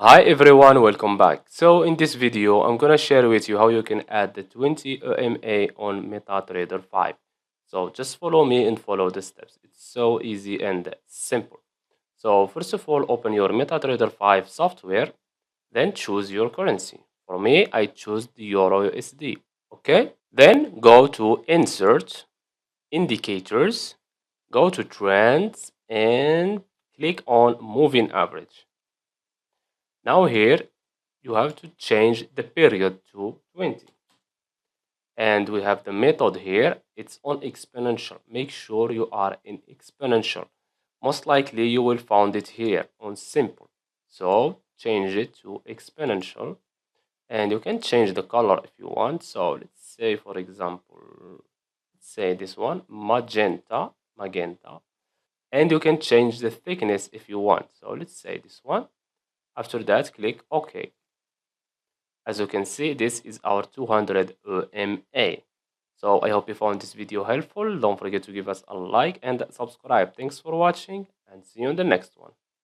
Hi everyone, welcome back. So in this video, I'm gonna share with you how you can add the 20 EMA on MetaTrader 5. So just follow me and follow the steps. It's so easy and simple. So first of all, open your MetaTrader 5 software, then choose your currency. For me, I choose the Euro USD. Okay? Then go to Insert, Indicators, go to Trends, and click on Moving Average. Now here you have to change the period to 20. And we have the method here. It's on exponential. Make sure you are in exponential. Most likely you will find it here on simple. So change it to exponential. And you can change the color if you want. So let's say, for example, let's say this one, magenta. And you can change the thickness if you want. So let's say this one. After that, click OK. As you can see, this is our 200 EMA. So I hope you found this video helpful. Don't forget to give us a like and subscribe. Thanks for watching and see you in the next one.